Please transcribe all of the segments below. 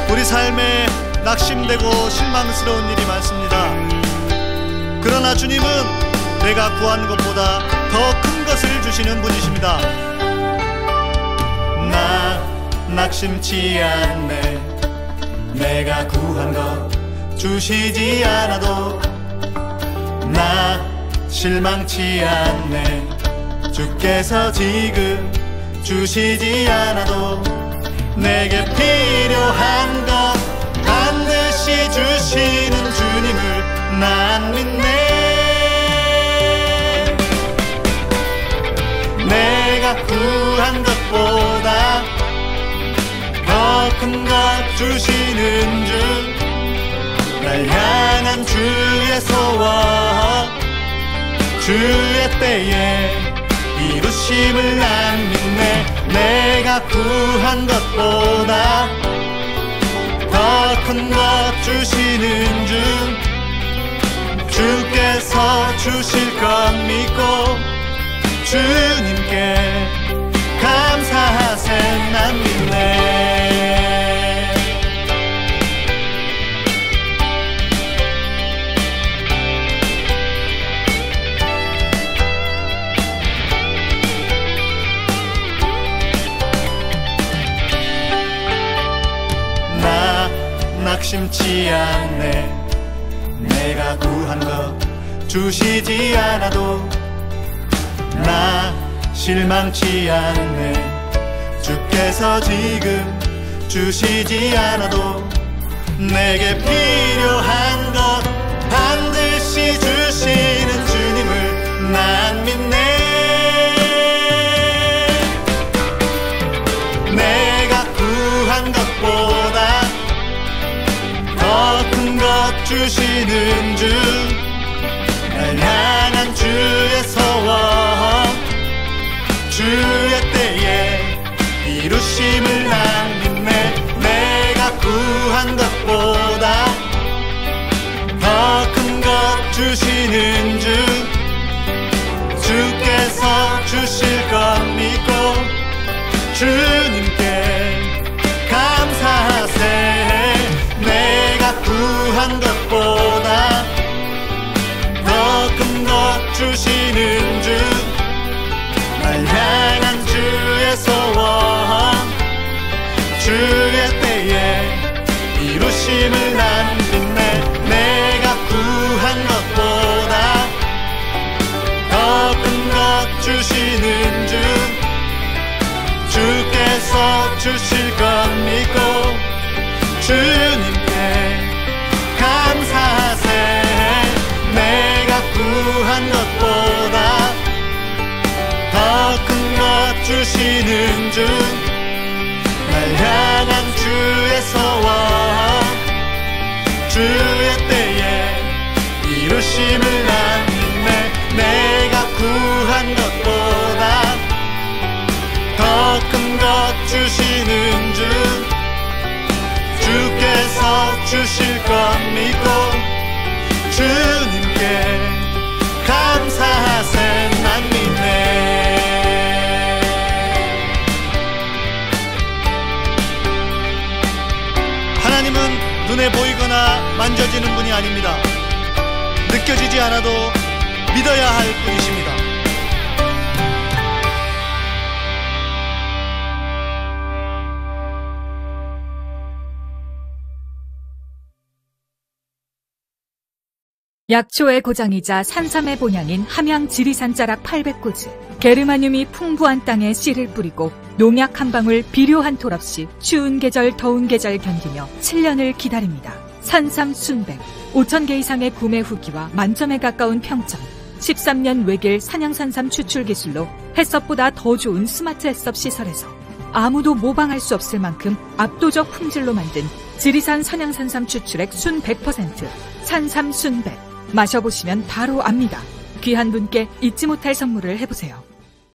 우리 삶에 낙심되고 실망스러운 일이 많습니다. 그러나 주님은 내가 구한 것보다 더 큰 것을 주시는 분이십니다. 나 낙심치 않네. 내가 구한 것 주시지 않아도 나 실망치 않네. 주께서 지금 주시지 않아도 내게 필요한 것 반드시 주시는 주님을 난 믿네. 내가 구한 것보다 더 큰 것 주시는 주, 날 향한 주의 소원, 주의 때에 이루심을 난 믿네. 내가 구한 것보다 더 큰 것 주시는 주, 주께서 주실 것 믿고 주님께 감사하세 난 믿네. 나 낙심치 않네. 내가 구한 것 주시지 않아도 나 실망치 않네. 주께서 지금 주시지 않아도 내게 필요한 것 반드시 주시는 주님을 난 믿네. 내가 구한 것보다 더 큰 것 주시는 주, 날 향한 주의 소원, 주의 때에 이루심을 난 믿네. 내가 구한 것보다 더 큰 것 주시는 주, 주께서 주실 것 믿고 주님께 감사하세. 내가 구한 것보다 더 큰 것 주시는 주, 날 향한 주의 소원, 주의 때에 이루심을 난 믿네. 내가 구한 것보다 더 큰 것 주시는 주, 주께서 주실 것 믿고 주님께 감사하세. 내가 구한 것보다 더 큰 것 주시는 주, 날 향한 주의 소원, 주의 때에 이루심을 난 믿네. 내가 구한 것보다 더 큰 것 주시는 주, 주께서 주실 것 믿고 주님께 감사하세 난 믿네. 하나님은 눈에 보이거나 만져지는 분이 아닙니다. 느껴지지 않아도 믿어야 할 분이십니다. 약초의 고장이자 산삼의 본향인 함양 지리산 자락 800고지. 게르마늄이 풍부한 땅에 씨를 뿌리고 농약 한 방울 비료 한 톨 없이 추운 계절 더운 계절 견디며 7년을 기다립니다. 산삼 순백 5,000개 이상의 구매 후기와 만점에 가까운 평점. 13년 외길 산양산삼 추출 기술로 햇섭보다 더 좋은 스마트 햇섭 시설에서 아무도 모방할 수 없을 만큼 압도적 품질로 만든 지리산 산양산삼 추출액 순 100%. 산삼 순백 마셔보시면 바로 압니다. 귀한 분께 잊지 못할 선물을 해보세요.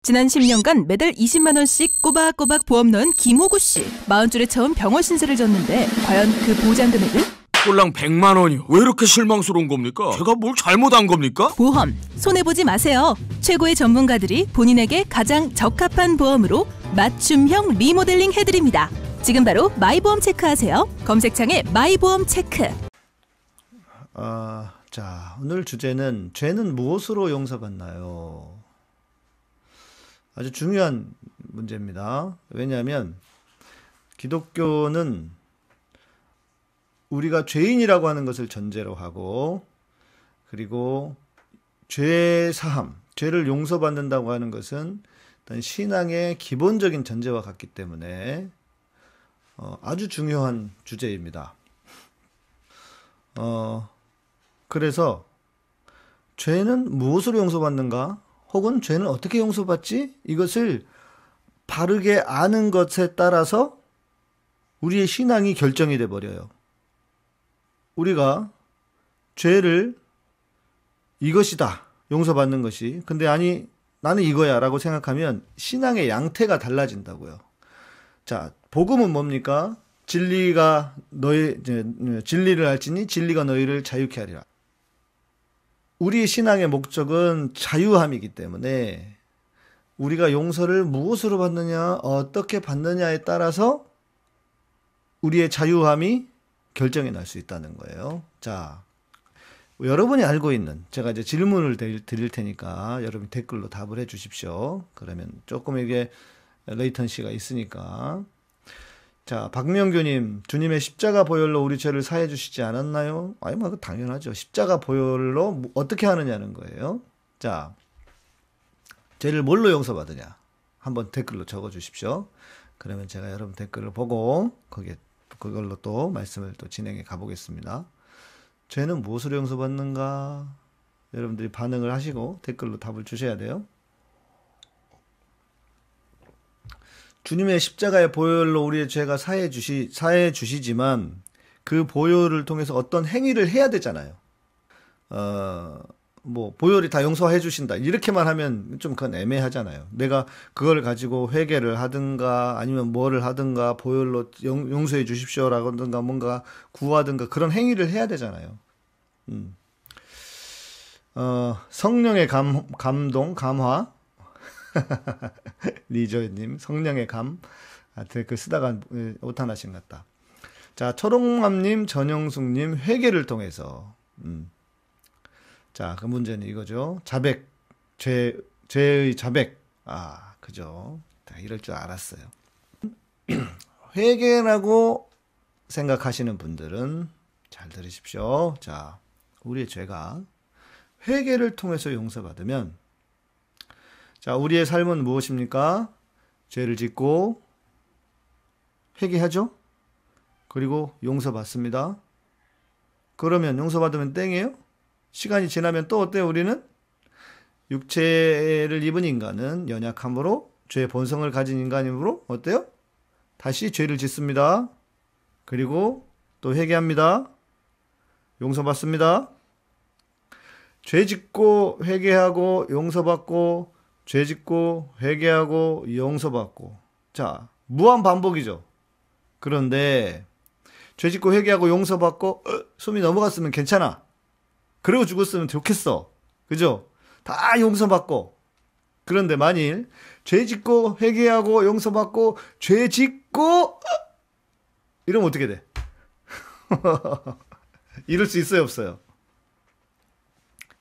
지난 10년간 매달 20만 원씩 꼬박꼬박 보험 넣은 김호구 씨. 40줄에 처음 병원 신세를 졌는데 과연 그 보장 금액은? 꼴랑 100만 원이요. 왜 이렇게 실망스러운 겁니까? 제가 뭘 잘못한 겁니까? 보험 손해보지 마세요. 최고의 전문가들이 본인에게 가장 적합한 보험으로 맞춤형 리모델링 해드립니다. 지금 바로 마이보험 체크하세요. 검색창에 마이보험 체크. 자, 오늘 주제는 죄는 무엇으로 용서받나요? 아주 중요한 문제입니다. 왜냐하면 기독교는 우리가 죄인이라고 하는 것을 전제로 하고, 그리고 죄 사함, 죄를 용서받는다고 하는 것은 일단 신앙의 기본적인 전제와 같기 때문에 아주 중요한 주제입니다. 그래서 죄는 무엇으로 용서받는가? 혹은 죄는 어떻게 용서받지? 이것을 바르게 아는 것에 따라서 우리의 신앙이 결정이 돼 버려요. 우리가 죄를 이것이다, 용서받는 것이. 근데 아니, 나는 이거야 라고 생각하면 신앙의 양태가 달라진다고요. 자, 복음은 뭡니까? 진리를 알지니 진리가 너희를 자유케 하리라. 우리 신앙의 목적은 자유함이기 때문에 우리가 용서를 무엇으로 받느냐, 어떻게 받느냐에 따라서 우리의 자유함이 결정이 날 수 있다는 거예요. 자, 여러분이 알고 있는, 제가 이제 질문을 드릴 테니까 여러분 댓글로 답을 해 주십시오. 그러면 조금 이게 레이턴시가 있으니까. 자, 박명규님, 주님의 십자가 보혈로 우리 죄를 사해 주시지 않았나요? 아니, 뭐, 당연하죠. 십자가 보혈로 어떻게 하느냐는 거예요. 자, 죄를 뭘로 용서받으냐? 한번 댓글로 적어 주십시오. 그러면 제가 여러분 댓글을 보고, 그걸로 또 말씀을 또 진행해 가보겠습니다. 죄는 무엇으로 용서받는가? 여러분들이 반응을 하시고 댓글로 답을 주셔야 돼요. 주님의 십자가의 보혈로 우리의 죄가 사해 주시지만 그 보혈을 통해서 어떤 행위를 해야 되잖아요. 뭐 보혈이 다 용서해 주신다 이렇게만 하면 좀 그건 애매하잖아요. 내가 그걸 가지고 회개를 하든가 아니면 뭐를 하든가 보혈로 용서해 주십시오라든가 뭔가 구하든가 그런 행위를 해야 되잖아요. 성령의 감동, 감화. 리조님, 성령의 감. 댓글 쓰다가 오타나신 것 같다. 자, 초롱맘님, 전영숙님, 회개를 통해서. 자, 그 문제는 이거죠. 자백, 죄의 자백. 그죠. 이럴 줄 알았어요. 회개라고 생각하시는 분들은 잘 들으십시오. 자, 우리의 죄가 회개를 통해서 용서받으면, 자, 우리의 삶은 무엇입니까? 죄를 짓고 회개하죠? 그리고 용서받습니다. 그러면 용서받으면 땡이에요? 시간이 지나면 또 어때요? 우리는? 육체를 입은 인간은 연약함으로, 죄의 본성을 가진 인간이므로 어때요? 다시 죄를 짓습니다. 그리고 또 회개합니다. 용서받습니다. 죄 짓고 회개하고 용서받고, 죄 짓고 회개하고 용서받고. 자, 무한 반복이죠. 그런데 죄 짓고 회개하고 용서받고 숨이 넘어갔으면 괜찮아. 그러고 죽었으면 좋겠어. 그죠? 다 용서받고. 그런데 만일 죄 짓고 회개하고 용서받고 죄 짓고 이러면 어떻게 돼? 이럴 수 있어요, 없어요?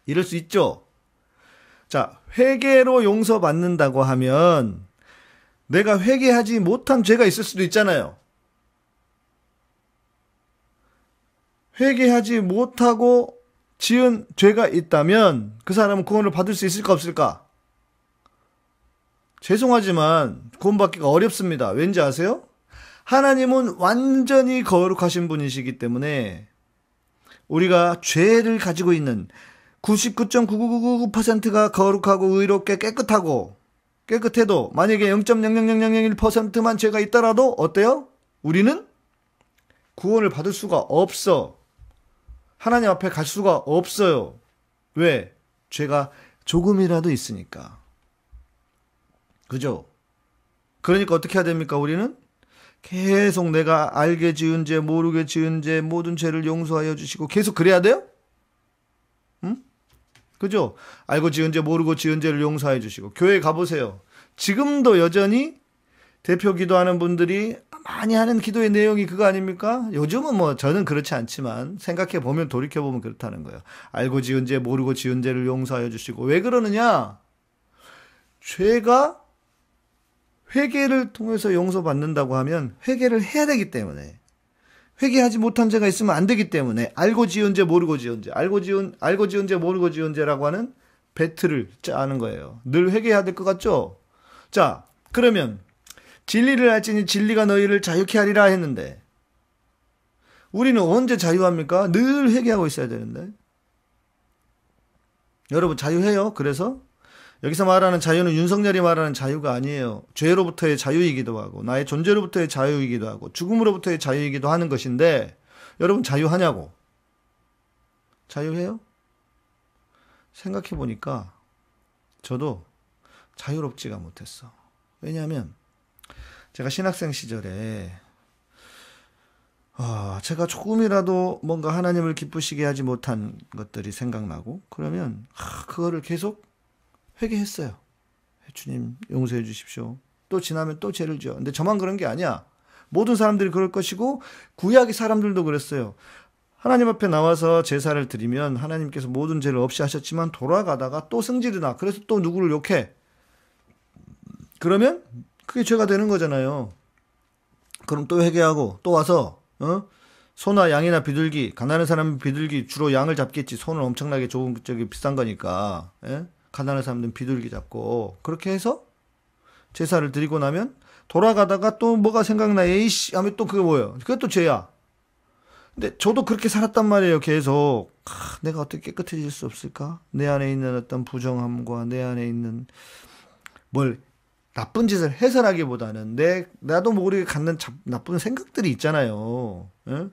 이럴 수 있죠. 자, 회개로 용서받는다고 하면 내가 회개하지 못한 죄가 있을 수도 있잖아요. 회개하지 못하고 지은 죄가 있다면 그 사람은 구원을 받을 수 있을까 없을까? 죄송하지만 구원받기가 어렵습니다. 왠지 아세요? 하나님은 완전히 거룩하신 분이시기 때문에 우리가 죄를 가지고 있는 99.99999%가 거룩하고 의롭게 깨끗해도 만약에 0.00001%만 죄가 있더라도 어때요? 우리는 구원을 받을 수가 없어. 하나님 앞에 갈 수가 없어요. 왜? 죄가 조금이라도 있으니까. 그죠? 그러니까 어떻게 해야 됩니까? 우리는 계속 내가 알게 지은 죄, 모르게 지은 죄, 모든 죄를 용서하여 주시고 계속 그래야 돼요? 응? 그죠? 알고 지은 죄, 모르고 지은 죄를 용서해 주시고. 교회 가보세요. 지금도 여전히 대표 기도하는 분들이 많이 하는 기도의 내용이 그거 아닙니까? 요즘은 뭐 저는 그렇지 않지만 생각해 보면 돌이켜 보면 그렇다는 거예요. 알고 지은 죄, 모르고 지은 죄를 용서하여 주시고. 왜 그러느냐? 죄가 회개를 통해서 용서받는다고 하면 회개를 해야 되기 때문에, 회개하지 못한 죄가 있으면 안 되기 때문에, 알고 지은 죄, 모르고 지은 죄, 알고 지은 죄, 모르고 지은 죄라고 하는 배틀을 짜는 거예요. 늘 회개해야 될 것 같죠? 자, 그러면 진리를 알지니 진리가 너희를 자유케 하리라 했는데 우리는 언제 자유합니까? 늘 회개하고 있어야 되는데. 여러분 자유해요? 그래서 여기서 말하는 자유는 윤석열이 말하는 자유가 아니에요. 죄로부터의 자유이기도 하고 나의 존재로부터의 자유이기도 하고 죽음으로부터의 자유이기도 하는 것인데, 여러분 자유하냐고? 자유해요? 생각해 보니까 저도 자유롭지가 못했어. 왜냐하면 제가 신학생 시절에 제가 조금이라도 뭔가 하나님을 기쁘시게 하지 못한 것들이 생각나고 그러면 그거를 계속 회개했어요. 주님 용서해 주십시오. 또 지나면 또 죄를 지어. 근데 저만 그런 게 아니야. 모든 사람들이 그럴 것이고 구약의 사람들도 그랬어요. 하나님 앞에 나와서 제사를 드리면 하나님께서 모든 죄를 없이 하셨지만 돌아가다가 또 승질이 나. 그래서 또 누구를 욕해. 그러면 그게 죄가 되는 거잖아요. 그럼 또 회개하고 또 와서 소나 양이나 비둘기, 가난한 사람은 비둘기 주로 양을 잡겠지. 소는 엄청나게 좋은 저기 비싼 거니까. 예? 가난한 사람들은 비둘기 잡고 그렇게 해서 제사를 드리고 나면 돌아가다가 또 뭐가 생각나. 에이씨 하면 또 그게 뭐예요? 그것도 죄야. 근데 저도 그렇게 살았단 말이에요. 계속 내가 어떻게 깨끗해질 수 없을까? 내 안에 있는 어떤 부정함과 내 안에 있는 뭘 나쁜 짓을 해서라기보다는 나도 모르게 갖는 나쁜 생각들이 있잖아요. 응?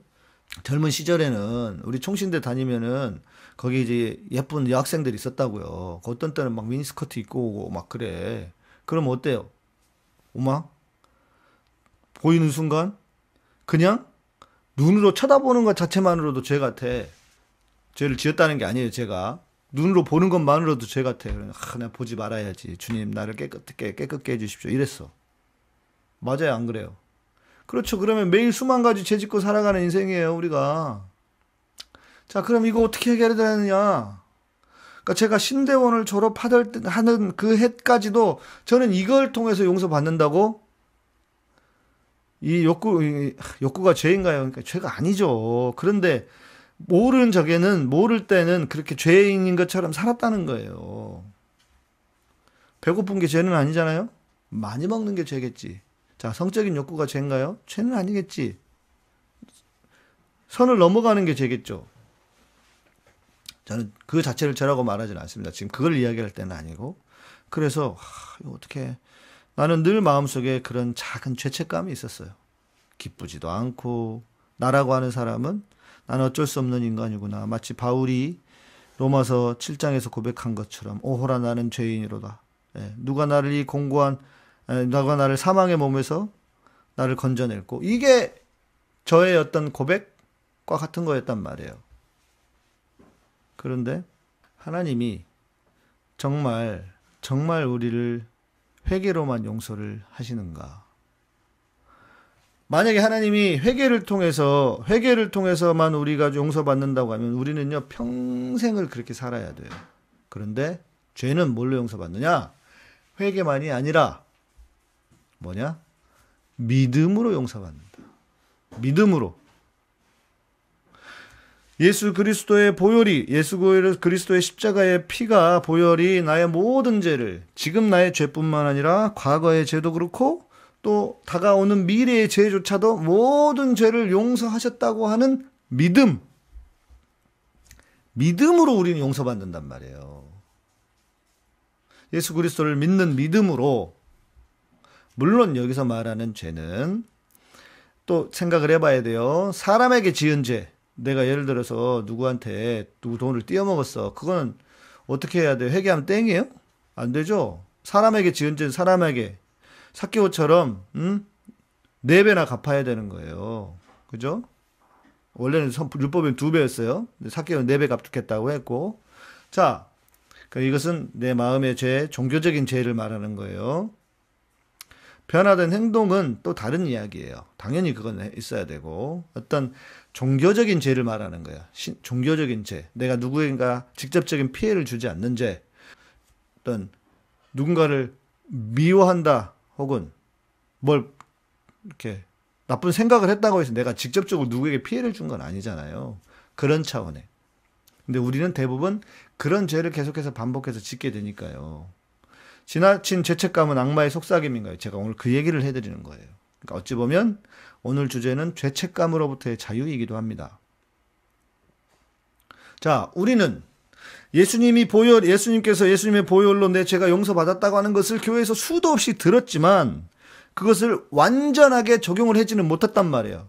젊은 시절에는 우리 총신대 다니면은 거기 이제 예쁜 여학생들이 있었다고요. 어떤 때는 막 미니스커트 입고 오고 막 그래. 그럼 어때요? 오마? 보이는 순간 그냥 눈으로 쳐다보는 것 자체만으로도 죄 같아. 죄를 지었다는 게 아니에요, 제가. 눈으로 보는 것만으로도 죄 같아. 내가 보지 말아야지. 주님, 나를 깨끗게 해주십시오. 이랬어. 맞아요, 안 그래요? 그렇죠. 그러면 매일 수만 가지 죄 짓고 살아가는 인생이에요, 우리가. 자, 그럼 이거 어떻게 해결해야 되느냐? 그러니까 제가 신대원을 졸업하는 그 해까지도 저는 이걸 통해서 용서받는다고? 이 욕구가 죄인가요? 그러니까 죄가 아니죠. 그런데 모를 때는 그렇게 죄인인 것처럼 살았다는 거예요. 배고픈 게 죄는 아니잖아요? 많이 먹는 게 죄겠지. 자, 성적인 욕구가 죄인가요? 죄는 아니겠지. 선을 넘어가는 게 죄겠죠. 저는 그 자체를 죄라고 말하지는 않습니다. 지금 그걸 이야기할 때는 아니고. 그래서 이거 어떻게, 나는 늘 마음속에 그런 작은 죄책감이 있었어요. 기쁘지도 않고, 나라고 하는 사람은 나는 어쩔 수 없는 인간이구나. 마치 바울이 로마서 7장에서 고백한 것처럼 오호라 나는 죄인이로다. 누가 나를 누가 나를 사망의 몸에서 나를 건져냈고, 이게 저의 어떤 고백과 같은 거였단 말이에요. 그런데 하나님이 정말 우리를 회개로만 용서를 하시는가? 만약에 하나님이 회개를 통해서만 우리가 용서받는다고 하면 우리는요, 평생을 그렇게 살아야 돼요. 그런데 죄는 뭘로 용서받느냐? 회개만이 아니라 뭐냐? 믿음으로 용서받는다. 믿음으로. 예수 그리스도의 십자가의 피가 보혈이 나의 모든 죄를, 지금 나의 죄뿐만 아니라 과거의 죄도 그렇고 또 다가오는 미래의 죄조차도 모든 죄를 용서하셨다고 하는 믿음으로 우리는 용서받는단 말이에요. 예수 그리스도를 믿는 믿음으로. 물론 여기서 말하는 죄는 또 생각을 해봐야 돼요. 사람에게 지은 죄, 내가 예를 들어서 누구한테 누구 돈을 띄어먹었어. 그거는 어떻게 해야 돼요? 회개하면 땡이에요? 안 되죠. 사람에게 지은 죄는 사람에게. 사케오처럼 4배나 갚아야 되는 거예요. 그죠? 원래는 율법은 2배였어요. 사개월은 4배 갚겠다고 했고. 자, 이것은 내 마음의 죄, 종교적인 죄를 말하는 거예요. 변화된 행동은 또 다른 이야기예요. 당연히 그건 있어야 되고, 어떤 종교적인 죄를 말하는 거야. 종교적인 죄. 내가 누구인가 직접적인 피해를 주지 않는 죄. 어떤 누군가를 미워한다 혹은 뭘 이렇게 나쁜 생각을 했다고 해서 내가 직접적으로 누구에게 피해를 준 건 아니잖아요. 그런 차원에. 근데 우리는 대부분 그런 죄를 계속해서 반복해서 짓게 되니까요. 지나친 죄책감은 악마의 속삭임인가요? 제가 오늘 그 얘기를 해드리는 거예요. 그러니까 어찌 보면 오늘 주제는 죄책감으로부터의 자유이기도 합니다. 자, 우리는 예수님께서 예수님의 보혈로 내 죄가 용서받았다고 하는 것을 교회에서 수도 없이 들었지만 그것을 완전하게 적용을 하지는 못했단 말이에요.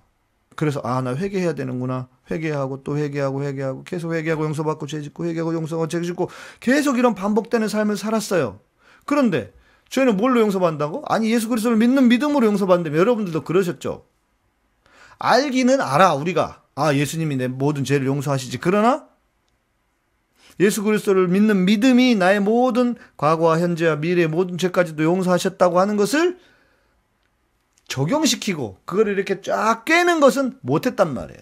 그래서 나 회개해야 되는구나. 회개하고 또 회개하고 계속 회개하고 용서받고 죄 짓고 회개하고 용서하고 죄 짓고 계속 이런 반복되는 삶을 살았어요. 그런데 죄는 뭘로 용서받는다고? 아니, 예수 그리스도를 믿는 믿음으로 용서받는다면 여러분들도 그러셨죠. 알기는 알아, 우리가. 예수님이 내 모든 죄를 용서하시지. 그러나 예수 그리스도를 믿는 믿음이 나의 모든 과거와 현재와 미래의 모든 죄까지도 용서하셨다고 하는 것을 적용시키고 그걸 이렇게 쫙 깨는 것은 못했단 말이에요.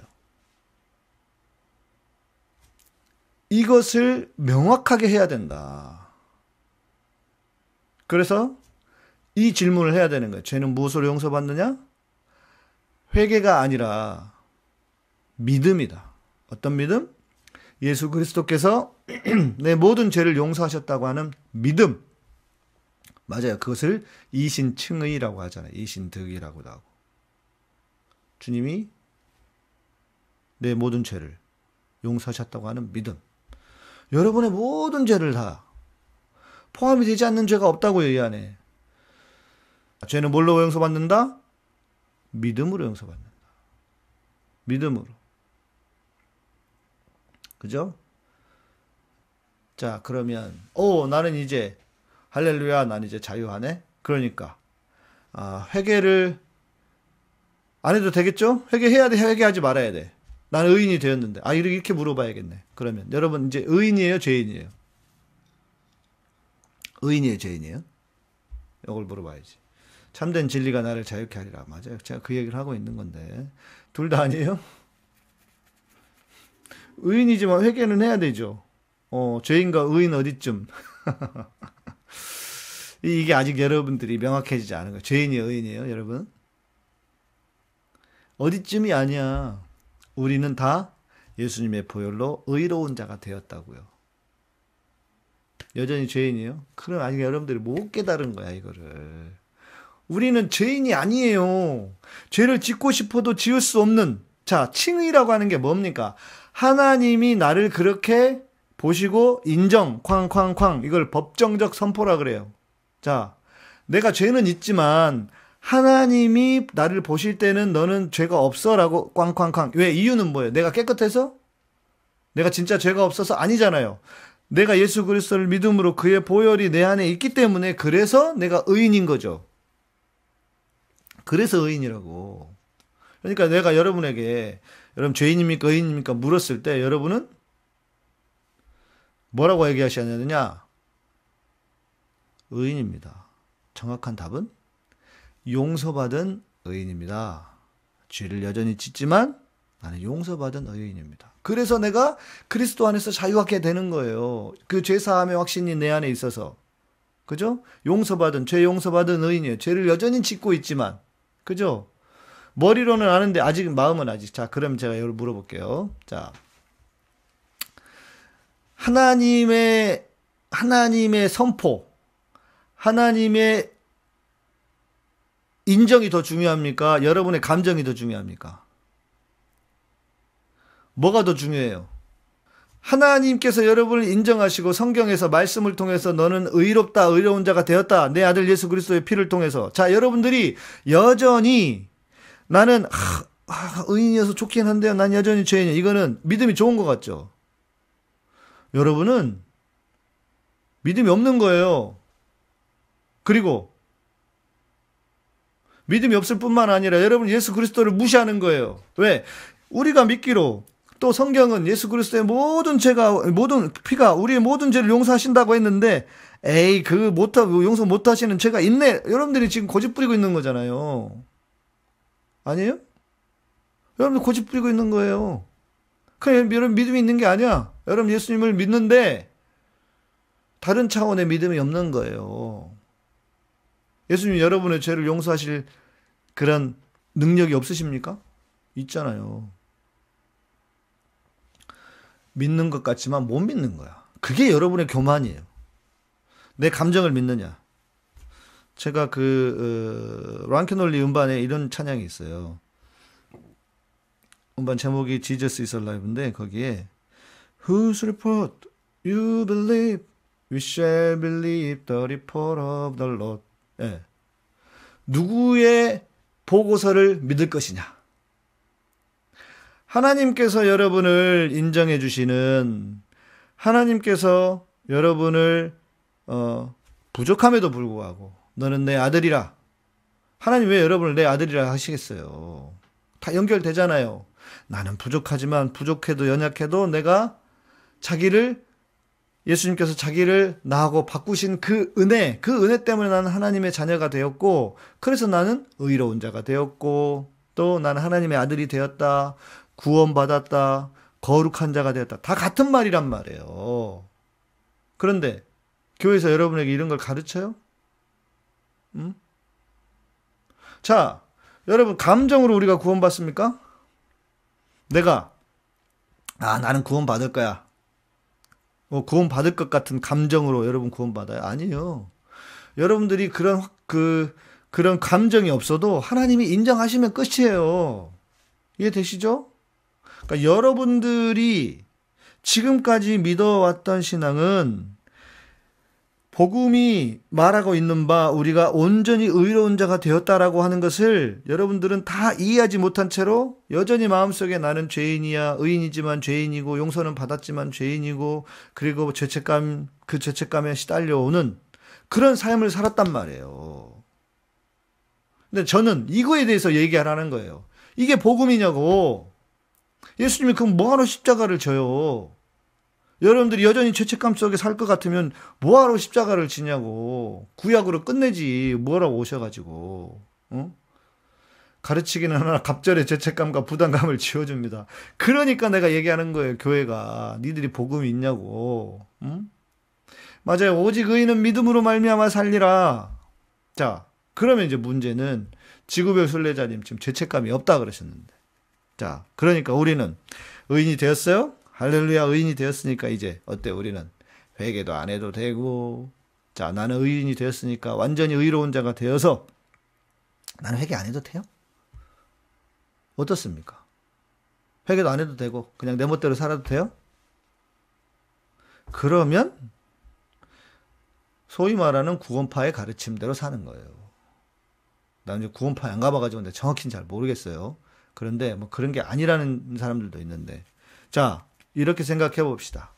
이것을 명확하게 해야 된다. 그래서 이 질문을 해야 되는 거예요. 죄는 무엇으로 용서받느냐? 회개가 아니라 믿음이다. 어떤 믿음? 예수 그리스도께서 내 모든 죄를 용서하셨다고 하는 믿음. 맞아요. 그것을 이신칭의라고 하잖아요. 이신득이라고도 하고. 주님이 내 모든 죄를 용서하셨다고 하는 믿음. 여러분의 모든 죄를 다 포함이 되지 않는 죄가 없다고요, 이 안에. 죄는 뭘로 용서받는다? 믿음으로 용서받는다. 믿음으로. 그죠? 자, 그러면 나는 이제 할렐루야, 난 이제 자유하네. 그러니까 회개를 안 해도 되겠죠? 회개해야 돼, 회개하지 말아야 돼. 나는 의인이 되었는데. 이렇게 물어봐야겠네. 그러면 여러분 이제 의인이에요, 죄인이에요? 의인이에요, 죄인이에요? 이걸 물어봐야지. 참된 진리가 나를 자유케 하리라. 맞아요. 제가 그 얘기를 하고 있는 건데. 둘 다 아니에요? 의인이지만 회개는 해야 되죠. 죄인과 의인 어디쯤? 이게 아직 여러분들이 명확해지지 않은 거예요. 죄인이에요, 의인이에요, 여러분? 어디쯤이 아니야. 우리는 다 예수님의 보혈로 의로운 자가 되었다고요. 여전히 죄인이에요? 그럼 아직 여러분들이 못 깨달은 거야, 이거를. 우리는 죄인이 아니에요. 죄를 짓고 싶어도 지을 수 없는. 자, 칭의라고 하는 게 뭡니까? 하나님이 나를 그렇게 보시고 인정, 쾅쾅쾅. 이걸 법정적 선포라 그래요. 자, 내가 죄는 있지만 하나님이 나를 보실 때는 너는 죄가 없어라고 꽝꽝꽝. 왜? 이유는 뭐예요? 내가 깨끗해서? 내가 진짜 죄가 없어서? 아니잖아요. 내가 예수 그리스도를 믿음으로 그의 보혈이 내 안에 있기 때문에 그래서 내가 의인인 거죠. 그래서 의인이라고. 그러니까 내가 여러분에게 여러분 죄인입니까 의인입니까 물었을 때 여러분은 뭐라고 얘기하셔야 되느냐? 의인입니다. 정확한 답은 용서받은 의인입니다. 죄를 여전히 짓지만 나는 용서받은 의인입니다. 그래서 내가 그리스도 안에서 자유하게 되는 거예요. 그 죄사함의 확신이 내 안에 있어서. 그죠? 죄 용서받은 의인이에요. 죄를 여전히 짓고 있지만. 그죠? 머리로는 아는데 아직 마음은 아직. 자, 그럼 제가 이걸 물어볼게요. 자, 하나님의 선포, 하나님의 인정이 더 중요합니까? 여러분의 감정이 더 중요합니까? 뭐가 더 중요해요? 하나님께서 여러분을 인정하시고 성경에서 말씀을 통해서 너는 의롭다, 의로운 자가 되었다. 내 아들 예수 그리스도의 피를 통해서. 자, 여러분들이 여전히 나는 의인이어서 좋긴 한데요. 난 여전히 죄인이에요. 이거는 믿음이 좋은 것 같죠? 여러분은 믿음이 없는 거예요. 그리고 믿음이 없을 뿐만 아니라 여러분 예수 그리스도를 무시하는 거예요. 왜? 우리가 믿기로 또 성경은 예수 그리스도의 모든 죄가 모든 피가 우리의 모든 죄를 용서하신다고 했는데 에이 그 용서 못하시는 죄가 있네. 여러분들이 지금 고집 부리고 있는 거잖아요. 아니에요? 여러분들 고집 부리고 있는 거예요. 그냥 여러분 믿음이 있는 게 아니야. 여러분 예수님을 믿는데 다른 차원의 믿음이 없는 거예요. 예수님 여러분의 죄를 용서하실 그런 능력이 없으십니까? 있잖아요. 믿는 것 같지만 못 믿는 거야. 그게 여러분의 교만이에요. 내 감정을 믿느냐. 제가 랑캐놀리 음반에 이런 찬양이 있어요. 음반 제목이 Jesus is Alive인데 거기에 Whose report you believe, we shall believe the report of the Lord. 예. 누구의 보고서를 믿을 것이냐. 하나님께서 여러분을 인정해 주시는 하나님께서 여러분을 부족함에도 불구하고 너는 내 아들이라. 하나님 왜 여러분을 내 아들이라 하시겠어요? 다 연결되잖아요. 나는 부족하지만 부족해도 연약해도 내가 예수님께서 자기를 나하고 바꾸신 그 은혜 때문에 나는 하나님의 자녀가 되었고, 그래서 나는 의로운 자가 되었고, 또 나는 하나님의 아들이 되었다, 구원받았다, 거룩한 자가 되었다. 다 같은 말이란 말이에요. 그런데 교회에서 여러분에게 이런 걸 가르쳐요? 응? 자, 여러분 감정으로 우리가 구원받습니까? 나는 구원받을 거야. 구원받을 것 같은 감정으로 여러분 구원받아요? 아니요. 여러분들이 그런 감정이 없어도 하나님이 인정하시면 끝이에요. 이해되시죠? 그러니까 여러분들이 지금까지 믿어왔던 신앙은 복음이 말하고 있는 바 우리가 온전히 의로운 자가 되었다라고 하는 것을 여러분들은 다 이해하지 못한 채로 여전히 마음속에 나는 죄인이야, 의인이지만 죄인이고 용서는 받았지만 죄인이고 그리고 그 죄책감에 시달려오는 그런 삶을 살았단 말이에요. 근데 저는 이거에 대해서 얘기하라는 거예요. 이게 복음이냐고. 예수님이 그럼 뭐하러 십자가를 져요? 여러분들이 여전히 죄책감 속에 살 것 같으면 뭐하러 십자가를 지냐고. 구약으로 끝내지. 뭐라고 오셔가지고. 가르치기는 하나 갑절의 죄책감과 부담감을 지워줍니다. 그러니까 내가 얘기하는 거예요. 교회가. 니들이 복음이 있냐고. 응? 맞아요. 오직 의인은 믿음으로 말미암아 살리라. 자, 그러면 이제 문제는 지구별 순례자님 지금 죄책감이 없다 그러셨는데. 자, 그러니까 우리는 의인이 되었어요? 할렐루야, 의인이 되었으니까 이제 어때? 우리는 회개도 안 해도 되고, 자, 나는 의인이 되었으니까 완전히 의로운 자가 되어서 나는 회개 안 해도 돼요? 어떻습니까? 회개도 안 해도 되고 그냥 내 멋대로 살아도 돼요? 그러면 소위 말하는 구원파의 가르침대로 사는 거예요. 난 이제 구원파에 안 가봐가지고 근데 정확히는 잘 모르겠어요. 그런데 뭐 그런 게 아니라는 사람들도 있는데, 자, 이렇게 생각해 봅시다.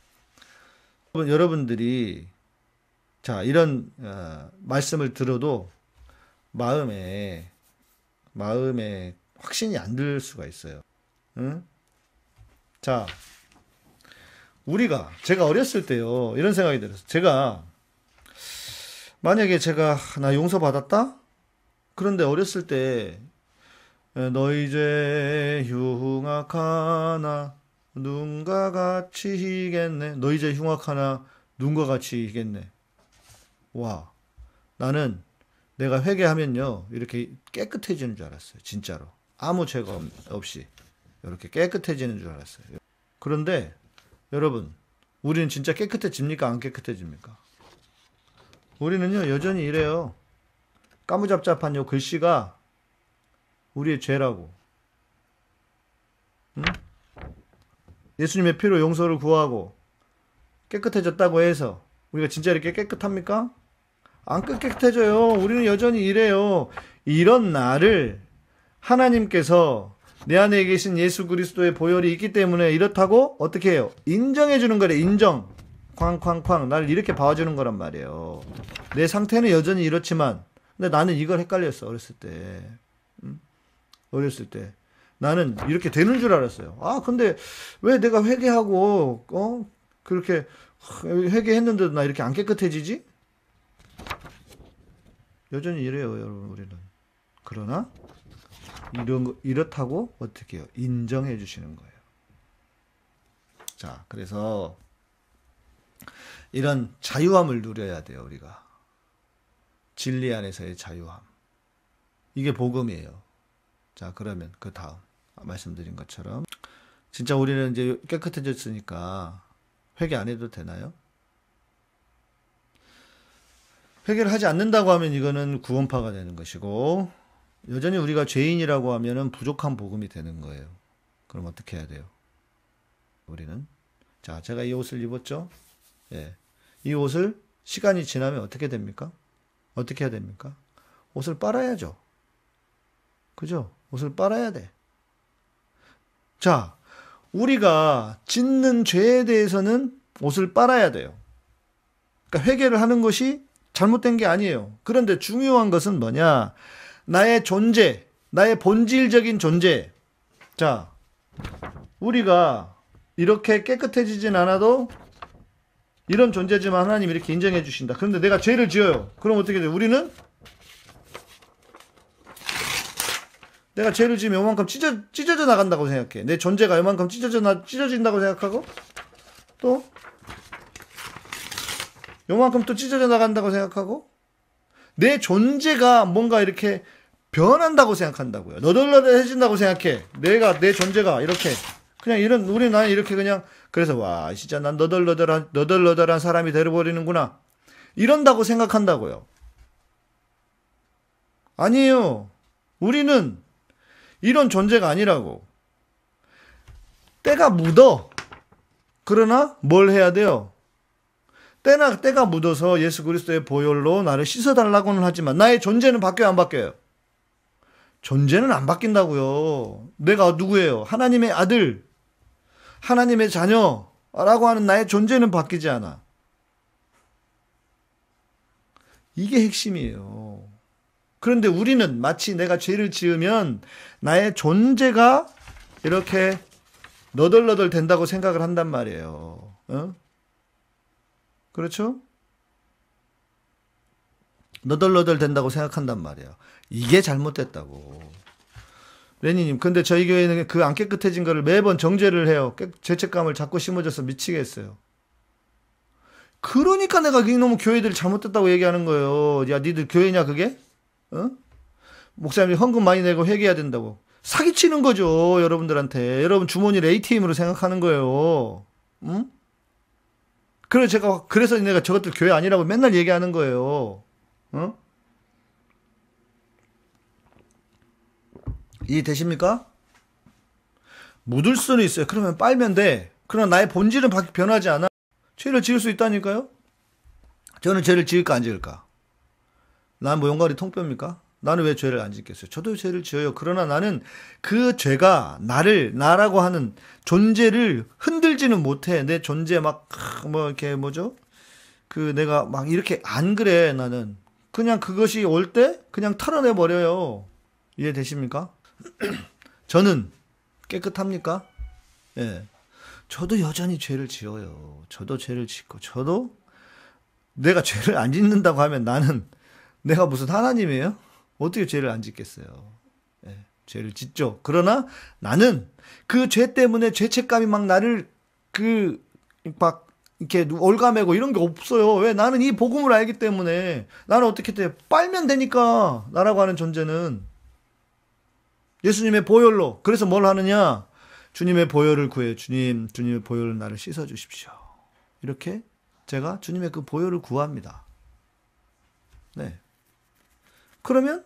여러분들이 자, 이런 말씀을 들어도 마음에 확신이 안 들 수가 있어요. 응? 자, 제가 어렸을 때요, 이런 생각이 들었어요. 만약에 나 용서받았다? 그런데 어렸을 때 너희 죄 흉악하나 눈과 같이 희겠네. 너희 죄 흉악하나 눈과 같이 희겠네. 와, 나는 내가 회개하면요 이렇게 깨끗해지는 줄 알았어요. 진짜로 아무 죄가 없이 이렇게 깨끗해지는 줄 알았어요. 그런데 여러분, 우리는 진짜 깨끗해집니까? 안 깨끗해집니까? 우리는요 여전히 이래요. 까무잡잡한 요 글씨가 우리의 죄라고. 응? 예수님의 피로 용서를 구하고 깨끗해졌다고 해서 우리가 진짜 이렇게 깨끗합니까? 안 깨끗해져요. 우리는 여전히 이래요. 이런 나를 하나님께서 내 안에 계신 예수 그리스도의 보혈이 있기 때문에 이렇다고 어떻게 해요? 인정해 주는 거래. 인정. 쾅쾅쾅 나를 이렇게 봐주는 거란 말이에요. 내 상태는 여전히 이렇지만 근데 나는 이걸 헷갈렸어, 어렸을 때. 어렸을 때. 나는 이렇게 되는 줄 알았어요. 아, 근데 왜 내가 회개하고, 그렇게 회개했는데도 나 이렇게 안 깨끗해지지? 여전히 이래요, 여러분, 우리는. 그러나, 이렇다고 어떻게 해요? 인정해 주시는 거예요. 자, 그래서, 이런 자유함을 누려야 돼요, 우리가. 진리 안에서의 자유함. 이게 복음이에요. 자, 그러면 그 다음 말씀드린 것처럼 진짜 우리는 이제 깨끗해졌으니까 회개 안 해도 되나요? 회개를 하지 않는다고 하면 이거는 구원파가 되는 것이고, 여전히 우리가 죄인이라고 하면은 부족한 복음이 되는 거예요. 그럼 어떻게 해야 돼요? 우리는, 자, 제가 이 옷을 입었죠? 예. 이 옷을 시간이 지나면 어떻게 됩니까? 어떻게 해야 됩니까? 옷을 빨아야죠. 그죠? 옷을 빨아야 돼. 자, 우리가 짓는 죄에 대해서는 옷을 빨아야 돼요. 그러니까 회개를 하는 것이 잘못된 게 아니에요. 그런데 중요한 것은 뭐냐? 나의 존재, 나의 본질적인 존재. 자, 우리가 이렇게 깨끗해지진 않아도 이런 존재지만 하나님 이렇게 인정해 주신다. 그런데 내가 죄를 지어요. 그럼 어떻게 돼요? 우리는 내가 죄를 지으면 요만큼 찢어져 나간다고 생각해. 내 존재가 요만큼 찢어진다고 생각하고, 또 요만큼 또 찢어져 나간다고 생각하고, 내 존재가 뭔가 이렇게 변한다고 생각한다고요. 너덜너덜해진다고 생각해. 내 존재가 이렇게. 그냥 나는 이렇게 그냥, 그래서, 와, 진짜 난 너덜너덜한 사람이 되어버리는구나. 이런다고 생각한다고요. 아니에요. 우리는 이런 존재가 아니라고. 때가 묻어. 그러나 뭘 해야 돼요? 때가 묻어서 예수 그리스도의 보혈로 나를 씻어달라고는 하지만 나의 존재는 바뀌어요, 안 바뀌어요? 존재는 안 바뀐다고요. 내가 누구예요? 하나님의 아들, 하나님의 자녀라고 하는 나의 존재는 바뀌지 않아. 이게 핵심이에요. 그런데 우리는 마치 내가 죄를 지으면 나의 존재가 이렇게 너덜너덜 된다고 생각을 한단 말이에요. 그렇죠? 너덜너덜 된다고 생각한단 말이에요. 이게 잘못됐다고. 레니님, 근데 저희 교회는 그 안 깨끗해진 거를 매번 정죄를 해요. 죄책감을 자꾸 심어줘서 미치겠어요. 그러니까 내가 이놈의 교회들이 잘못됐다고 얘기하는 거예요. 야, 니들 교회냐 그게? 목사님이 헌금 많이 내고 회개해야 된다고. 사기치는 거죠, 여러분들한테. 여러분 주머니를 ATM으로 생각하는 거예요. 응? 그래서 내가 저것들 교회 아니라고 맨날 얘기하는 거예요. 이해되십니까? 묻을 수는 있어요. 그러면 빨면 돼. 그러나 나의 본질은 변하지 않아. 죄를 지을 수 있다니까요? 저는 죄를 지을까 안 지을까? 난 뭐 용가리 통뼈입니까? 나는 왜 죄를 안 짓겠어요? 저도 죄를 지어요. 그러나 나는 그 죄가 나라고 하는 존재를 흔들지는 못해. 내 존재 내가 막 이렇게 안 그래, 나는. 그냥 그것이 올 때 그냥 털어내버려요. 이해되십니까? 저는 깨끗합니까? 예. 저도 여전히 죄를 지어요. 저도 죄를 짓고, 저도 내가 죄를 안 짓는다고 하면 내가 무슨 하나님이에요? 어떻게 죄를 안 짓겠어요? 예, 죄를 짓죠. 그러나 나는 그 죄 때문에 죄책감이 막 나를 이렇게 올가매고 이런 게 없어요. 왜? 나는 이 복음을 알기 때문에. 나는 어떻게 돼? 빨면 되니까, 나라고 하는 존재는. 예수님의 보혈로. 그래서 뭘 하느냐? 주님의 보혈을 구해요. 주님의 보혈로 나를 씻어주십시오. 이렇게 제가 주님의 그 보혈을 구합니다. 네. 그러면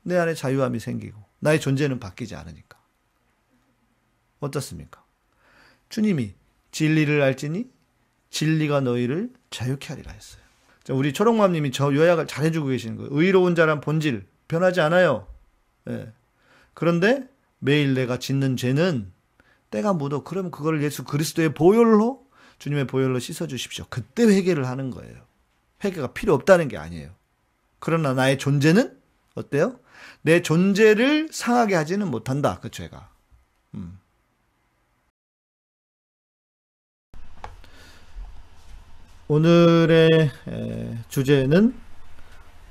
내 안에 자유함이 생기고 나의 존재는 바뀌지 않으니까. 어떻습니까? 주님이 진리를 알지니 진리가 너희를 자유케 하리라 했어요. 우리 초롱맘님이 저 요약을 잘해주고 계시는 거예요. 의로운 자란 본질 변하지 않아요. 네. 그런데 매일 내가 짓는 죄는 때가 묻어. 그러면 그걸 예수 그리스도의 보혈로, 주님의 보혈로 씻어주십시오. 그때 회개를 하는 거예요. 회개가 필요 없다는 게 아니에요. 그러나 나의 존재는 어때요? 내 존재를 상하게 하지는 못한다. 그 죄가. 오늘의 주제는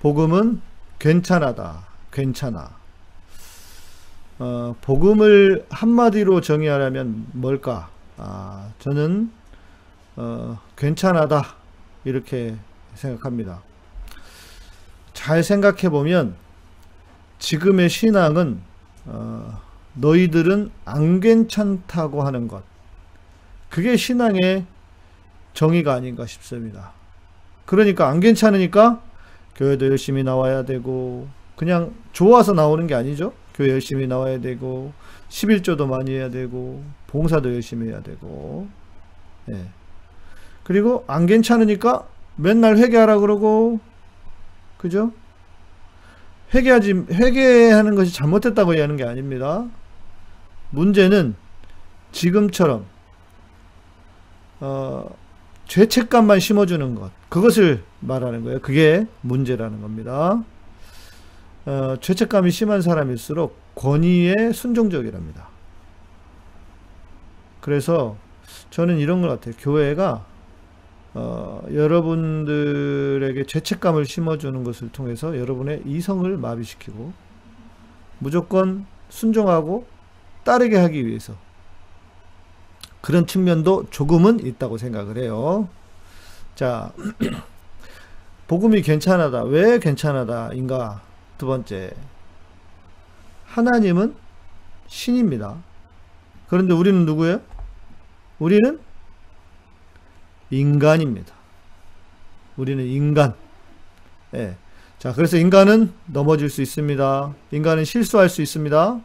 복음은 괜찮아다. 괜찮아. 복음을 한마디로 정의하려면 뭘까? 저는 괜찮아다. 이렇게 생각합니다. 잘 생각해 보면 지금의 신앙은 너희들은 안 괜찮다고 하는 것, 그게 신앙의 정의가 아닌가 싶습니다. 그러니까 안 괜찮으니까 교회도 열심히 나와야 되고, 그냥 좋아서 나오는 게 아니죠. 교회 열심히 나와야 되고, 11조도 많이 해야 되고, 봉사도 열심히 해야 되고, 예. 그리고 안 괜찮으니까 맨날 회개하라 그러고, 그죠? 회개하는 것이 잘못됐다고 얘기하는 게 아닙니다. 문제는 지금처럼 죄책감만 심어주는 것, 그것을 말하는 거예요. 그게 문제라는 겁니다. 죄책감이 심한 사람일수록 권위에 순종적이랍니다. 그래서 저는 이런 것 같아요. 교회가 여러분들에게 죄책감을 심어주는 것을 통해서 여러분의 이성을 마비시키고 무조건 순종하고 따르게 하기 위해서, 그런 측면도 조금은 있다고 생각을 해요. 자, 복음이 괜찮하다. 왜 괜찮하다인가? 두 번째, 하나님은 신입니다. 그런데 우리는 누구예요? 우리는 인간입니다. 우리는 인간. 예. 자, 그래서 인간은 넘어질 수 있습니다. 인간은 실수할 수 있습니다.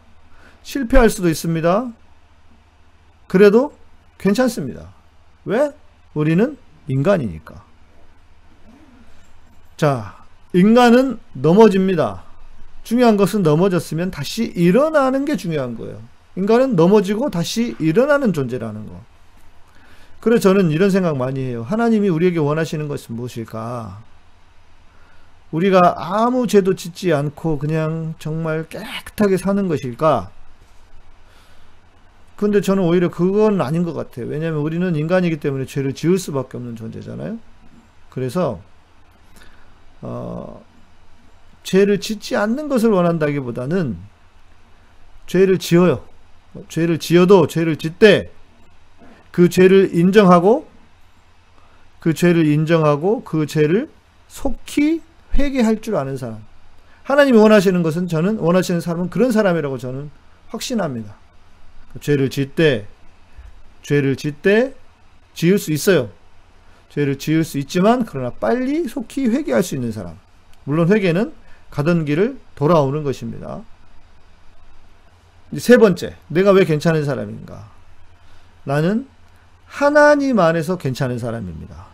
실패할 수도 있습니다. 그래도 괜찮습니다. 왜? 우리는 인간이니까. 자, 인간은 넘어집니다. 중요한 것은 넘어졌으면 다시 일어나는 게 중요한 거예요. 인간은 넘어지고 다시 일어나는 존재라는 거. 그래서 저는 이런 생각 많이 해요. 하나님이 우리에게 원하시는 것은 무엇일까? 우리가 아무 죄도 짓지 않고 그냥 정말 깨끗하게 사는 것일까? 근데 저는 오히려 그건 아닌 것 같아요. 왜냐하면 우리는 인간이기 때문에 죄를 지을 수밖에 없는 존재잖아요. 그래서 죄를 짓지 않는 것을 원한다기보다는 죄를 지어요. 죄를 지어도 죄를 짓되 그 죄를 인정하고 그 죄를 속히 회개할 줄 아는 사람. 하나님이 원하시는 것은, 저는 원하시는 사람은 그런 사람이라고 저는 확신합니다. 죄를 짓되 지을 수 있어요. 죄를 지을 수 있지만 그러나 빨리 속히 회개할 수 있는 사람. 물론 회개는 가던 길을 돌아오는 것입니다. 세 번째, 내가 왜 괜찮은 사람인가? 나는 하나님 안에서 괜찮은 사람입니다.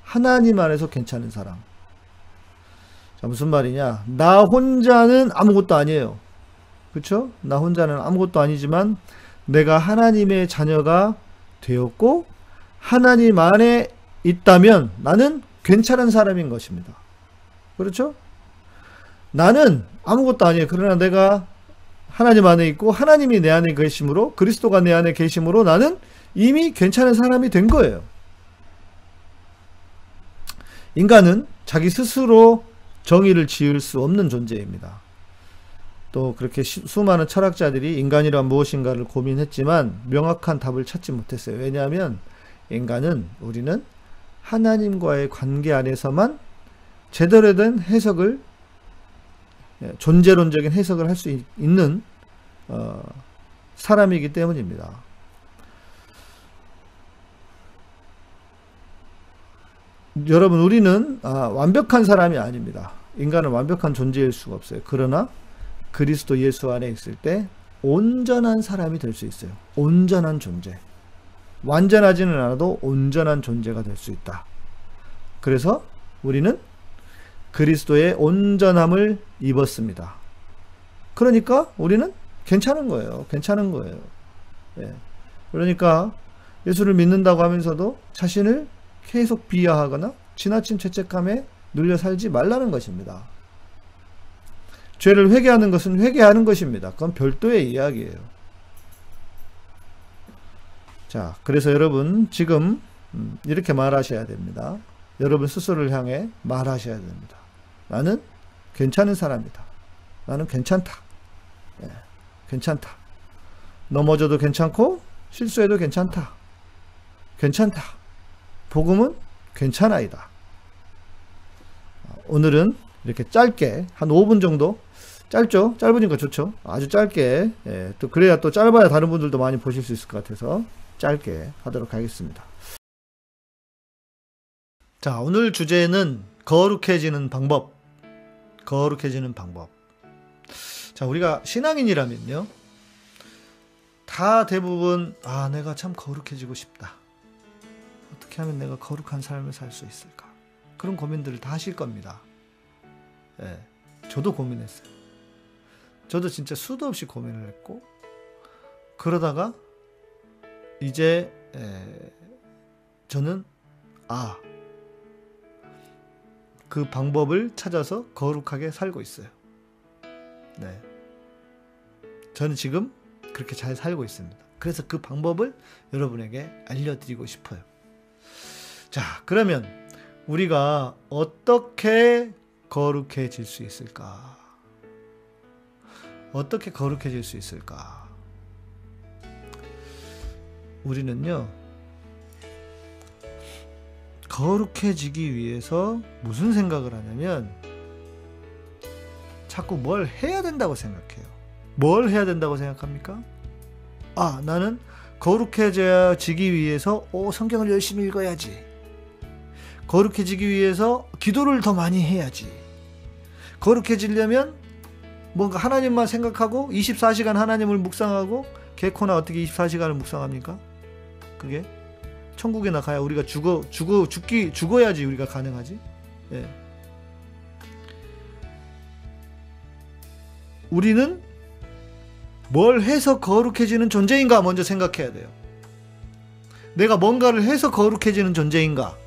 하나님 안에서 괜찮은 사람. 자, 무슨 말이냐? 나 혼자는 아무것도 아니에요. 그렇죠? 나 혼자는 아무것도 아니지만 내가 하나님의 자녀가 되었고 하나님 안에 있다면 나는 괜찮은 사람인 것입니다. 그렇죠? 나는 아무것도 아니에요. 그러나 내가 하나님 안에 있고 하나님이 내 안에 계심으로, 그리스도가 내 안에 계심으로 나는 이미 괜찮은 사람이 된 거예요. 인간은 자기 스스로 정의를 지을 수 없는 존재입니다. 또 그렇게 수많은 철학자들이 인간이란 무엇인가를 고민했지만 명확한 답을 찾지 못했어요. 왜냐하면 우리는 하나님과의 관계 안에서만 제대로 된 해석을, 존재론적인 해석을 할 수 있는 사람이기 때문입니다. 여러분, 우리는 완벽한 사람이 아닙니다. 인간은 완벽한 존재일 수가 없어요. 그러나 그리스도 예수 안에 있을 때 온전한 사람이 될 수 있어요. 온전한 존재. 완전하지는 않아도 온전한 존재가 될 수 있다. 그래서 우리는 그리스도의 온전함을 입었습니다. 그러니까 우리는 괜찮은 거예요. 괜찮은 거예요. 예. 그러니까 예수를 믿는다고 하면서도 자신을 계속 비하하거나 지나친 죄책감에 눌려 살지 말라는 것입니다. 죄를 회개하는 것은 회개하는 것입니다. 그건 별도의 이야기예요. 자, 그래서 여러분 지금 이렇게 말하셔야 됩니다. 여러분 스스로를 향해 말하셔야 됩니다. 나는 괜찮은 사람이다. 나는 괜찮다. 괜찮다. 넘어져도 괜찮고 실수해도 괜찮다. 괜찮다. 복음은 괜찮아이다. 오늘은 이렇게 짧게 한 5분 정도, 짧죠? 짧으니까 좋죠? 아주 짧게, 또 그래야 또 짧아야 다른 분들도 많이 보실 수 있을 것 같아서 짧게 하도록 하겠습니다. 자, 오늘 주제는 거룩해지는 방법. 거룩해지는 방법. 자, 우리가 신앙인이라면요, 다 대부분 내가 참 거룩해지고 싶다. 어떻게 하면 내가 거룩한 삶을 살 수 있을까? 그런 고민들을 다 하실 겁니다. 저도 고민했어요. 저도 진짜 수도 없이 고민을 했고, 그러다가 이제 저는 그 방법을 찾아서 거룩하게 살고 있어요. 저는 지금 그렇게 잘 살고 있습니다. 그래서 그 방법을 여러분에게 알려드리고 싶어요. 자, 그러면 우리가 어떻게 거룩해질 수 있을까? 어떻게 거룩해질 수 있을까? 우리는요, 거룩해지기 위해서 무슨 생각을 하냐면 자꾸 뭘 해야 된다고 생각해요. 뭘 해야 된다고 생각합니까? 나는 거룩해지기 위해서 성경을 열심히 읽어야지. 거룩해지기 위해서 기도를 더 많이 해야지. 거룩해지려면 뭔가 하나님만 생각하고 24시간 하나님을 묵상하고, 개코나 어떻게 24시간을 묵상합니까? 그게 천국에 나가야 우리가 죽어야지 우리가 가능하지. 우리는 뭘 해서 거룩해지는 존재인가 먼저 생각해야 돼요. 내가 뭔가를 해서 거룩해지는 존재인가?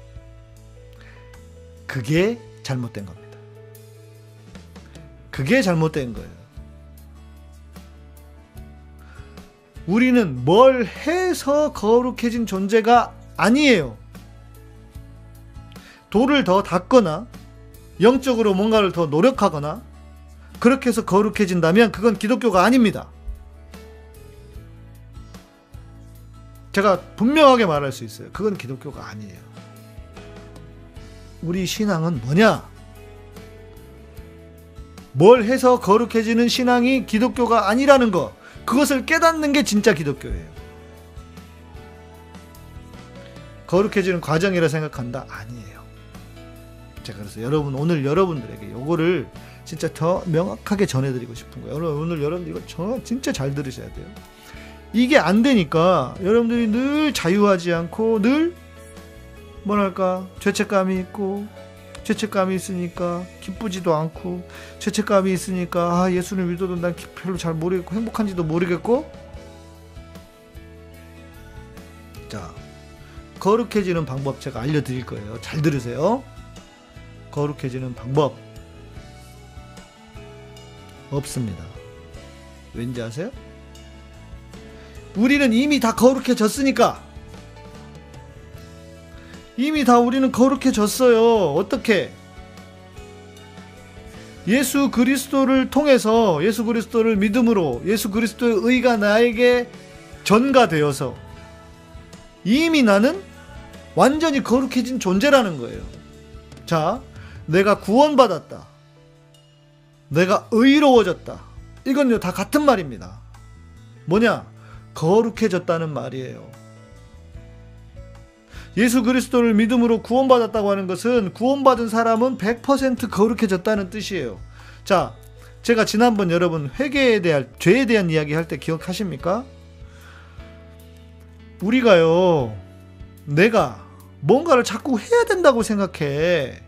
그게 잘못된 겁니다. 그게 잘못된 거예요. 우리는 뭘 해서 거룩해진 존재가 아니에요. 돌을 더 닦거나 영적으로 뭔가를 더 노력하거나 그렇게 해서 거룩해진다면 그건 기독교가 아닙니다. 제가 분명하게 말할 수 있어요. 그건 기독교가 아니에요. 우리 신앙은 뭐냐? 뭘 해서 거룩해지는 신앙이 기독교가 아니라는 거, 그것을 깨닫는 게 진짜 기독교예요. 거룩해지는 과정이라 생각한다? 아니에요. 제가 그래서 오늘 여러분들에게 요거를 진짜 더 명확하게 전해드리고 싶은 거예요. 오늘 여러분들 이거 진짜 잘 들으셔야 돼요. 이게 안 되니까 여러분들이 늘 자유하지 않고 늘 뭐랄까 죄책감이 있고, 죄책감이 있으니까 기쁘지도 않고, 죄책감이 있으니까 예수를 믿어도 난 별로 잘 모르겠고 행복한지도 모르겠고. 자, 거룩해지는 방법 제가 알려드릴 거예요. 잘 들으세요. 거룩해지는 방법 없습니다. 왠지 아세요? 우리는 이미 다 거룩해졌으니까. 이미 다 우리는 거룩해졌어요. 어떻게? 예수 그리스도를 통해서, 예수 그리스도를 믿음으로, 예수 그리스도의 의가 나에게 전가되어서 이미 나는 완전히 거룩해진 존재라는 거예요. 자, 내가 구원받았다, 내가 의로워졌다, 이건요 다 같은 말입니다. 뭐냐? 거룩해졌다는 말이에요. 예수 그리스도를 믿음으로 구원받았다고 하는 것은 구원받은 사람은 100% 거룩해졌다는 뜻이에요. 자, 제가 지난번 여러분 회개에 대한, 죄에 대한 이야기 할 때 기억하십니까? 우리가요, 내가 뭔가를 자꾸 해야 된다고 생각해.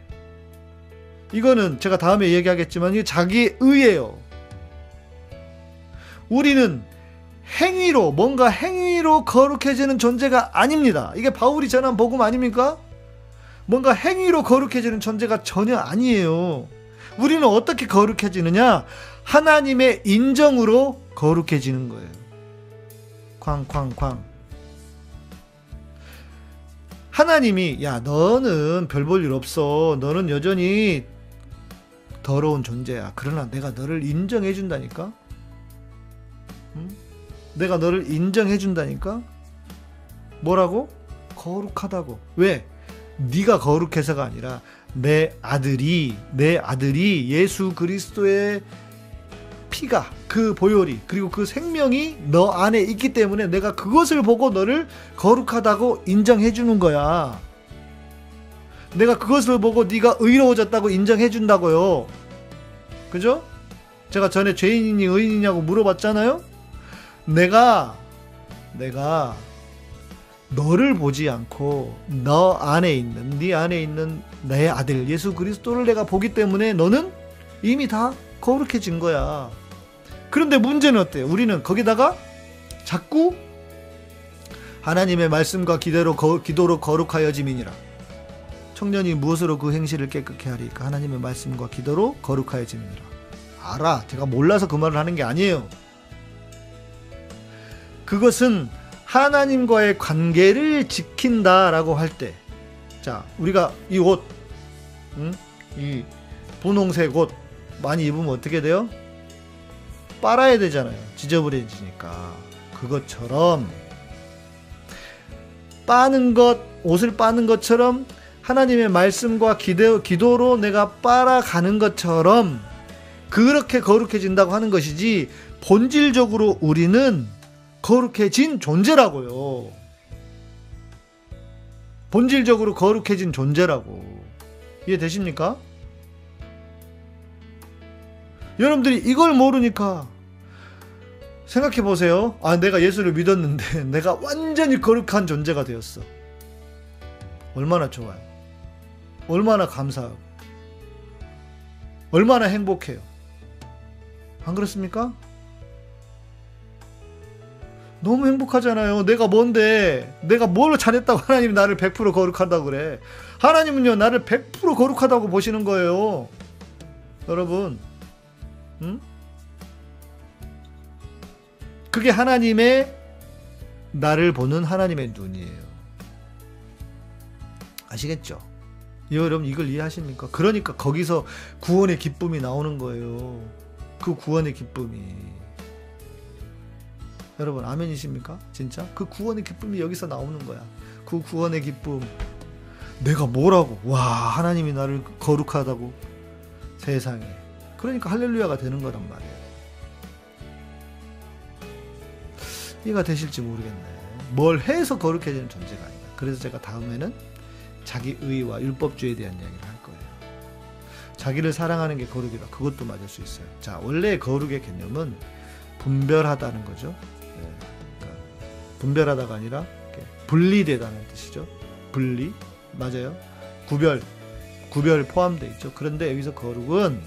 이거는 제가 다음에 얘기하겠지만 이게 자기 의예요. 우리는 행위로, 뭔가 행위로 거룩해지는 존재가 아닙니다. 이게 바울이 전한 복음 아닙니까? 뭔가 행위로 거룩해지는 존재가 전혀 아니에요. 우리는 어떻게 거룩해지느냐? 하나님의 인정으로 거룩해지는 거예요. 쾅쾅쾅. 하나님이 야 너는 별 볼 일 없어. 너는 여전히 더러운 존재야. 그러나 내가 너를 인정해 준다니까. 응? 내가 너를 인정해 준다니까. 뭐라고? 거룩하다고. 왜? 네가 거룩해서가 아니라 내 아들이 예수 그리스도의 피가, 그 보혈이, 그리고 그 생명이 너 안에 있기 때문에 내가 그것을 보고 너를 거룩하다고 인정해 주는 거야. 내가 그것을 보고 네가 의로워졌다고 인정해 준다고요. 그죠? 제가 전에 죄인이니 의인이냐고 물어봤잖아요. 내가 너를 보지 않고 너 안에 있는, 네 안에 있는 내 아들 예수 그리스도를 내가 보기 때문에 너는 이미 다 거룩해진 거야. 그런데 문제는 어때요? 우리는 거기다가 자꾸 하나님의 말씀과 기도로 거룩하여짐이니라. 청년이 무엇으로 그 행실을 깨끗게 하리까? 하나님의 말씀과 기도로 거룩하여짐이니라. 알아. 제가 몰라서 그 말을 하는 게 아니에요. 그것은 하나님과의 관계를 지킨다라고 할 때, 자, 우리가 이 옷, 이 분홍색 옷 많이 입으면 어떻게 돼요? 빨아야 되잖아요. 지저분해지니까. 그것처럼 옷을 빠는 것처럼 하나님의 말씀과 기도로 내가 빨아가는 것처럼 그렇게 거룩해진다고 하는 것이지, 본질적으로 우리는 거룩해진 존재라고요. 본질적으로 거룩해진 존재라고. 이해되십니까? 여러분들이 이걸 모르니까 생각해 보세요. 아, 내가 예수를 믿었는데 내가 완전히 거룩한 존재가 되었어. 얼마나 좋아요. 얼마나 감사하고 얼마나 행복해요. 안 그렇습니까? 너무 행복하잖아요. 내가 뭔데, 내가 뭘 잘했다고 하나님이 나를 100% 거룩하다고 그래. 하나님은요 나를 100% 거룩하다고 보시는 거예요. 여러분, 그게 하나님의, 나를 보는 하나님의 눈이에요. 아시겠죠? 여러분, 이걸 이해하십니까? 그러니까 거기서 구원의 기쁨이 나오는 거예요. 그 구원의 기쁨이. 여러분, 아멘이십니까? 진짜? 그 구원의 기쁨이 여기서 나오는 거야. 그 구원의 기쁨. 내가 뭐라고? 와, 하나님이 나를 거룩하다고. 세상에. 그러니까 할렐루야가 되는 거란 말이에요. 이해가 되실지 모르겠네. 뭘 해서 거룩해지는 존재가 아니다. 그래서 제가 다음에는 자기의와 율법주의에 대한 이야기를 할 거예요. 자기를 사랑하는 게 거룩이다. 그것도 맞을 수 있어요. 자, 원래 거룩의 개념은 분별하다는 거죠. 네, 그러니까 분별하다가 아니라 분리되다는 뜻이죠. 분리, 맞아요. 구별 포함되어 있죠. 그런데 여기서 거룩은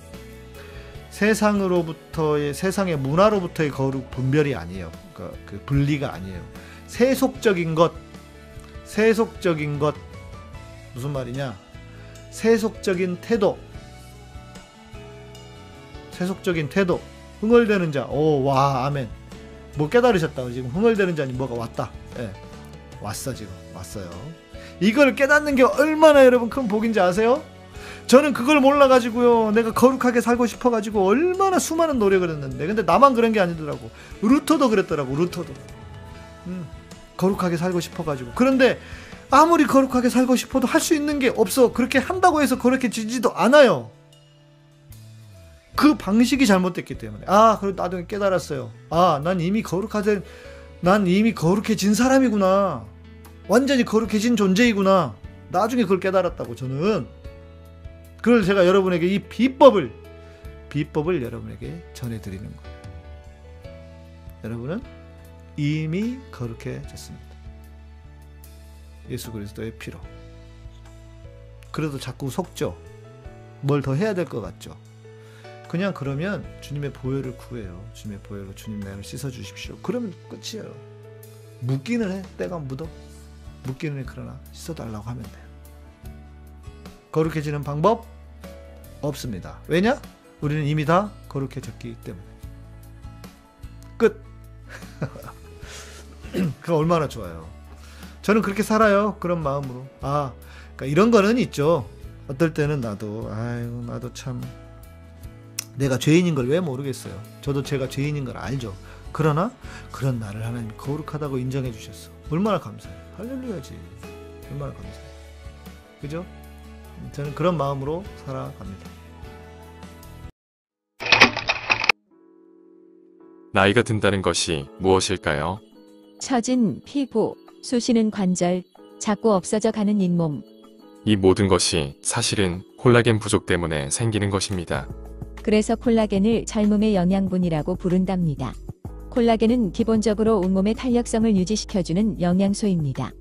세상의 문화로부터의 거룩, 분별이 아니에요. 그러니까 그 분리가 아니에요. 세속적인 것. 무슨 말이냐? 세속적인 태도. 흥얼대는 자. 오, 와, 아멘. 뭐 깨달으셨다. 지금 흥얼대는 자니 뭐가 왔다. 예. 왔어, 지금. 왔어요. 이걸 깨닫는 게 얼마나 여러분 큰 복인지 아세요? 저는 그걸 몰라가지고요, 내가 거룩하게 살고 싶어가지고 얼마나 수많은 노력을 했는데, 근데 나만 그런 게 아니더라고. 루터도 그랬더라고. 루터도 거룩하게 살고 싶어가지고. 그런데 아무리 거룩하게 살고 싶어도 할 수 있는 게 없어. 그렇게 한다고 해서 거룩해지지도 않아요. 그 방식이 잘못됐기 때문에. 그래도 나중에 깨달았어요. 난 이미 거룩해진 사람이구나. 완전히 거룩해진 존재이구나. 나중에 그걸 깨달았다고. 저는 그걸 제가 여러분에게 이 비법을 여러분에게 전해드리는 거예요. 여러분은 이미 거룩해졌습니다. 예수 그리스도의 피로. 그래도 자꾸 속죠. 뭘 더 해야 될 것 같죠. 그냥 그러면 주님의 보혈을 구해요. 주님의 보혈로 주님 나를 씻어주십시오. 그러면 끝이에요. 묻기는 해. 때가 묻어. 묻기는 해. 그러나 씻어달라고 하면 돼요. 거룩해지는 방법 없습니다. 왜냐? 우리는 이미 다 거룩해졌기 때문에. 끝. 그거 얼마나 좋아요. 저는 그렇게 살아요. 그런 마음으로. 그러니까 이런 거는 있죠. 어떨 때는 나도 참 내가 죄인인 걸 왜 모르겠어요. 저도 제가 죄인인 걸 알죠. 그러나 그런 나를 하나님이 거룩하다고 인정해 주셨어. 얼마나 감사해. 할렐루야지. 얼마나 감사해. 그죠? 저는 그런 마음으로 살아갑니다. 나이가 든다는 것이 무엇일까요? 처진 피부, 쑤시는 관절, 자꾸 없어져 가는 잇몸. 이 모든 것이 사실은 콜라겐 부족 때문에 생기는 것입니다. 그래서 콜라겐을 젊음의 영양분이라고 부른답니다. 콜라겐은 기본적으로 온몸의 탄력성을 유지시켜주는 영양소입니다.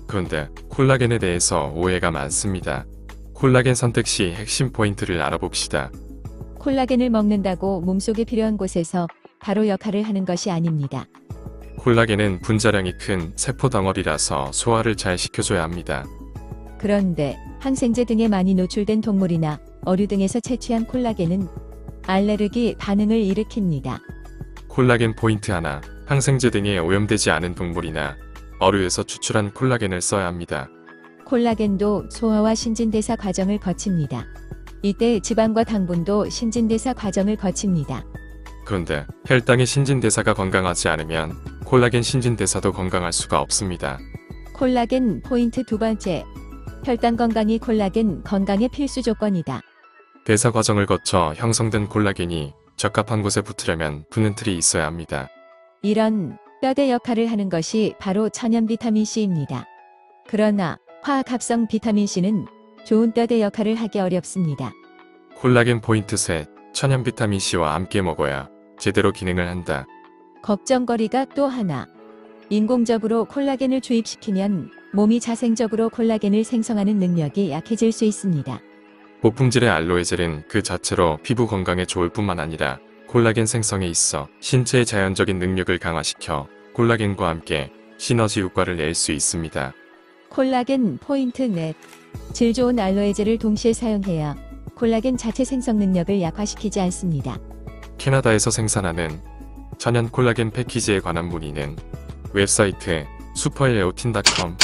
그런데 콜라겐에 대해서 오해가 많습니다. 콜라겐 선택 시 핵심 포인트를 알아봅시다. 콜라겐을 먹는다고 몸속에 필요한 곳에서 바로 역할을 하는 것이 아닙니다. 콜라겐은 분자량이 큰 세포 덩어리라서 소화를 잘 시켜줘야 합니다. 그런데 항생제 등에 많이 노출된 동물이나 어류 등에서 채취한 콜라겐은 알레르기 반응을 일으킵니다. 콜라겐 포인트 하나, 항생제 등에 오염되지 않은 동물이나 어류에서 추출한 콜라겐을 써야 합니다. 콜라겐도 소화와 신진대사 과정을 거칩니다. 이때 지방과 당분도 신진대사 과정을 거칩니다. 그런데 혈당의 신진대사가 건강하지 않으면 콜라겐 신진대사도 건강할 수가 없습니다. 콜라겐 포인트 두 번째. 혈당 건강이 콜라겐 건강의 필수 조건이다. 대사 과정을 거쳐 형성된 콜라겐이 적합한 곳에 붙으려면 붙는 틀이 있어야 합니다. 이런 뼈대 역할을 하는 것이 바로 천연 비타민 C입니다. 그러나 화학합성 비타민 C는 좋은 뼈대 역할을 하기 어렵습니다. 콜라겐 포인트 셋, 천연 비타민 C와 함께 먹어야 제대로 기능을 한다. 걱정거리가 또 하나. 인공적으로 콜라겐을 주입시키면 몸이 자생적으로 콜라겐을 생성하는 능력이 약해질 수 있습니다. 고품질의 알로에젤은 그 자체로 피부 건강에 좋을 뿐만 아니라 콜라겐 생성에 있어 신체의 자연적인 능력을 강화시켜 콜라겐과 함께 시너지 효과를 낼 수 있습니다. 콜라겐 포인트 넷. 질 좋은 알로에젤을 동시에 사용해야 콜라겐 자체 생성 능력을 약화시키지 않습니다. 캐나다에서 생산하는 천연 콜라겐 패키지에 관한 문의는 웹사이트 슈퍼엘레오틴.com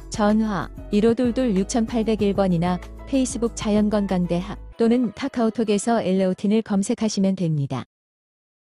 전화 1522-6801번이나 페이스북 자연건강대학 또는 카카오톡에서 엘레오틴을 검색하시면 됩니다.